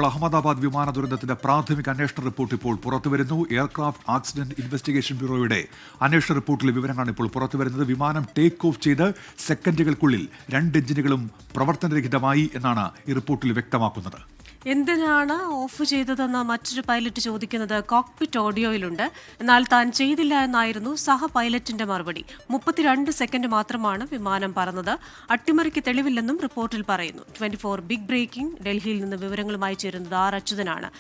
അഹമ്മദാബാദ് വിമാന ദുരന്തത്തിന്റെ പ്രാഥമിക അന്വേഷണ റിപ്പോർട്ട് ഇപ്പോൾ പുറത്തുവരുന്നു. എയർക്രാഫ്റ്റ് ആക്സിഡന്റ് ഇൻവെസ്റ്റിഗേഷൻ ബ്യൂറോയുടെ അന്വേഷണ റിപ്പോർട്ടിലെ വിവരങ്ങളാണ് ഇപ്പോൾ പുറത്തുവരുന്നത്. വിമാനം ടേക്ക് ഓഫ് ചെയ്ത് സെക്കൻഡുകൾക്കുള്ളിൽ 2 എഞ്ചിനുകളും പ്രവർത്തനരഹിതമായി എന്നാണ് ഈ റിപ്പോർട്ടിൽ വ്യക്തമാക്കുന്നത്. എന്തിനാണ് ഓഫ് ചെയ്തതെന്ന് മറ്റൊരു പൈലറ്റ് ചോദിക്കുന്നത് കോക്പിറ്റ് ഓഡിയോയിലുണ്ട്. എന്നാൽ താൻ ചെയ്തില്ല എന്നായിരുന്നു സഹ പൈലറ്റിന്റെ മറുപടി. 32 സെക്കൻഡ് മാത്രമാണ് വിമാനം പറന്നത്. അട്ടിമറിക്ക് തെളിവില്ലെന്നും റിപ്പോർട്ടിൽ പറയുന്നു. 24 ബിഗ് ബ്രേക്കിംഗ്. ഡൽഹിയിൽ നിന്ന് വിവരങ്ങളുമായി ചേരുന്നത് ആർ അച്യുതനാണ്.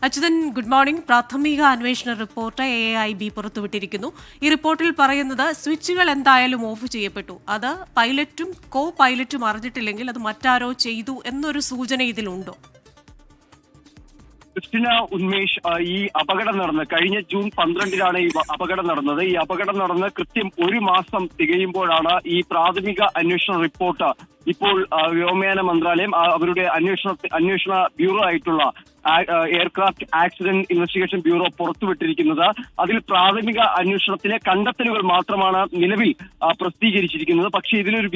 Achuthan, good morning. പ്രാഥമിക അന്വേഷണ റിപ്പോർട്ട് AIB പുറത്തുവിട്ടിരിക്കുന്നു. ഈ റിപ്പോർട്ടിൽ പറയുന്നത് സ്വിച്ചുകൾ എന്തായാലും ഓഫ് ചെയ്യപ്പെട്ടു. അത് പൈലറ്റും കോ പൈലറ്റും അറിഞ്ഞിട്ടില്ലെങ്കിൽ അത് മറ്റാരോ ചെയ്തു എന്നൊരു സൂചന ഇതിലുണ്ടോ? ക്രിസ്റ്റിന, ഉന്മേഷ്, ഈ അപകടം നടന്ന് കഴിഞ്ഞ ജൂൺ 12-നാണ് ഈ അപകടം നടന്നത്. ഈ അപകടം നടന്ന് കൃത്യം 1 മാസം തികയുമ്പോഴാണ് ഈ പ്രാഥമിക അന്വേഷണ റിപ്പോർട്ട് ഇപ്പോൾ വ്യോമയാന മന്ത്രാലയം അവരുടെ അന്വേഷണ ബ്യൂറോ ആയിട്ടുള്ള എയർക്രാഫ്റ്റ് ആക്സിഡന്റ് ഇൻവെസ്റ്റിഗേഷൻ ബ്യൂറോ പുറത്തുവിട്ടിരിക്കുന്നത്. അതിൽ പ്രാഥമിക അന്വേഷണത്തിലെ കണ്ടെത്തലുകൾ മാത്രമാണ് നിലവിൽ പ്രസിദ്ധീകരിച്ചിരിക്കുന്നത്. പക്ഷേ ഇതിലൊരു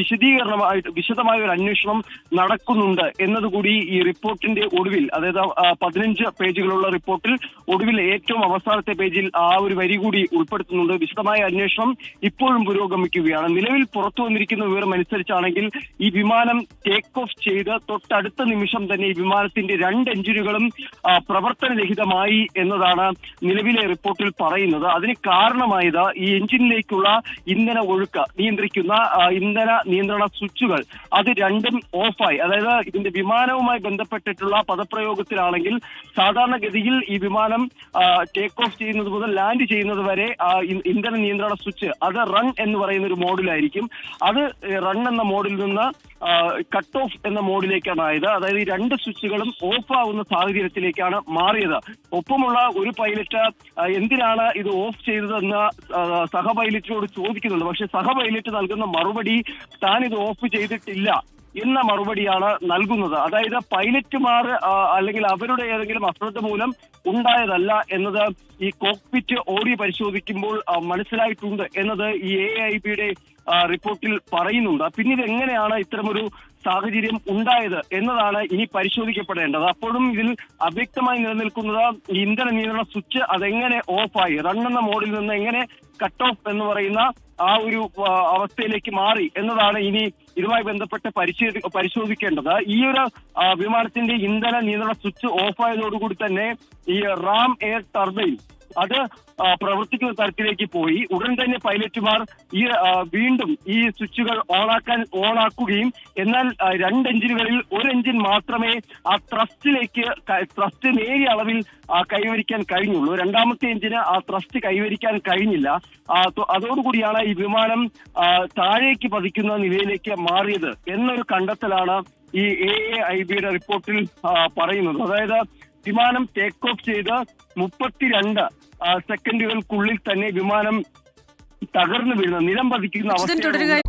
വിശദമായ ഒരു അന്വേഷണം നടക്കുന്നുണ്ട് എന്നതുകൂടി ഈ റിപ്പോർട്ടിന്റെ ഒടുവിൽ, അതായത് 15 പേജുകളുള്ള റിപ്പോർട്ടിൽ ഒടുവിൽ ഏറ്റവും അവസാനത്തെ പേജിൽ ആ ഒരു വരി കൂടി ഉൾപ്പെടുത്തുന്നുണ്ട്. വിശദമായ അന്വേഷണം ഇപ്പോഴും പുരോഗമിക്കുകയാണ്. നിലവിൽ പുറത്തു വന്നിരിക്കുന്ന വിവരം അനുസരിച്ചാണെങ്കിൽ ഈ വിമാനം ടേക്ക് ഓഫ് ചെയ്ത് തൊട്ടടുത്ത നിമിഷം തന്നെ ഈ വിമാനത്തിന്റെ 2 എഞ്ചിനുകളും പ്രവർത്തനരഹിതമായി എന്നതാണ് നിലവിലെ റിപ്പോർട്ടിൽ പറയുന്നത്. അതിന് കാരണമായത് ഈ എഞ്ചിനിലേക്കുള്ള ഇന്ധന ഒഴുക്ക് നിയന്ത്രിക്കുന്ന ഇന്ധന നിയന്ത്രണ സ്വിച്ചുകൾ അത് രണ്ടും ഓഫായി. അതായത് ഇതിന്റെ വിമാനവുമായി ബന്ധപ്പെട്ടിട്ടുള്ള പദപ്രയോഗത്തിലാണെങ്കിൽ സാധാരണഗതിയിൽ ഈ വിമാനം ടേക്ക് ഓഫ് ചെയ്യുന്നത് മുതൽ ലാൻഡ് ചെയ്യുന്നത് വരെ ഇന്ധന നിയന്ത്രണ സ്വിച്ച് അത് റൺ എന്ന് പറയുന്ന ഒരു മോഡിലായിരിക്കും. അത് റൺ എന്ന മോഡിൽ നിന്ന് കട്ട് ഓഫ് എന്ന മോഡിലേക്കാണ് ആയത്. അതായത് ഈ 2 സ്വിച്ചുകളും ഓഫ് ആവുന്ന സാഹചര്യത്തിലേക്കാണ് മാറിയത്. ഒപ്പമുള്ള ഒരു പൈലറ്റ് എന്തിനാണ് ഇത് ഓഫ് ചെയ്തതെന്ന് സഹ പൈലറ്റിനോട് ചോദിക്കുന്നുണ്ട്. പക്ഷെ സഹ പൈലറ്റ് നൽകുന്ന മറുപടി താൻ ഇത് ഓഫ് ചെയ്തിട്ടില്ല എന്ന മറുപടിയാണ് നൽകുന്നത്. അതായത് പൈലറ്റുമാർ അല്ലെങ്കിൽ അവരുടെ ഏതെങ്കിലും അശ്രദ്ധ മൂലം ഉണ്ടായതല്ല എന്നത് ഈ കോക്പിറ്റ് ഓഡിയോ പരിശോധിക്കുമ്പോൾ മനസ്സിലായിട്ടുണ്ട് എന്നത് ഈ AIBയുടെ റിപ്പോർട്ടിൽ പറയുന്നുണ്ട്. പിന്നീട് എങ്ങനെയാണ് ഇത്തരമൊരു സാഹചര്യം ഉണ്ടായത് എന്നതാണ് ഇനി പരിശോധിക്കപ്പെടേണ്ടത്. അപ്പോഴും ഇതിൽ അവ്യക്തമായി നിലനിൽക്കുന്നത് ഇന്ധന നിയന്ത്രണ സ്വിച്ച് അതെങ്ങനെ ഓഫായി, റൺ എന്ന മോഡിൽ നിന്ന് എങ്ങനെ കട്ട് ഓഫ് എന്ന് പറയുന്ന ആ ഒരു അവസ്ഥയിലേക്ക് മാറി എന്നതാണ് ഇനി ഇതുമായി ബന്ധപ്പെട്ട് പരിശോധിക്കേണ്ടത്. ഈ ഒരു വിമാനത്തിന്റെ ഇന്ധന നിയന്ത്രണ സ്വിച്ച് ഓഫായതോടുകൂടി തന്നെ ഈ റാം എയർ ടർബൈൻ അത് പ്രവർത്തിക്കുന്ന തരത്തിലേക്ക് പോയി. ഉടൻ തന്നെ പൈലറ്റുമാർ വീണ്ടും ഈ സ്വിച്ചുകൾ ഓണാക്കുകയും എന്നാൽ 2 എഞ്ചിനുകളിൽ 1 എഞ്ചിൻ മാത്രമേ ആ ത്രസ്റ്റ് നേരിയ അളവിൽ കൈവരിക്കാൻ കഴിഞ്ഞുള്ളൂ. 2ാമത്തെ എഞ്ചിന് ആ ത്രസ്റ്റ് കൈവരിക്കാൻ കഴിഞ്ഞില്ല. അതോടുകൂടിയാണ് ഈ വിമാനം താഴേക്ക് പതിക്കുന്ന നിലയിലേക്ക് മാറിയത് എന്നൊരു കണ്ടെത്തലാണ് ഈ AIBയുടെ റിപ്പോർട്ടിൽ പറയുന്നത്. അതായത് വിമാനം ടേക്ക് ഓഫ് ചെയ്ത് 32 സെക്കൻഡുകൾക്കുള്ളിൽ തന്നെ വിമാനം തകർന്നു വീഴുന്ന നിലം പതിക്കുന്ന അവസ്ഥ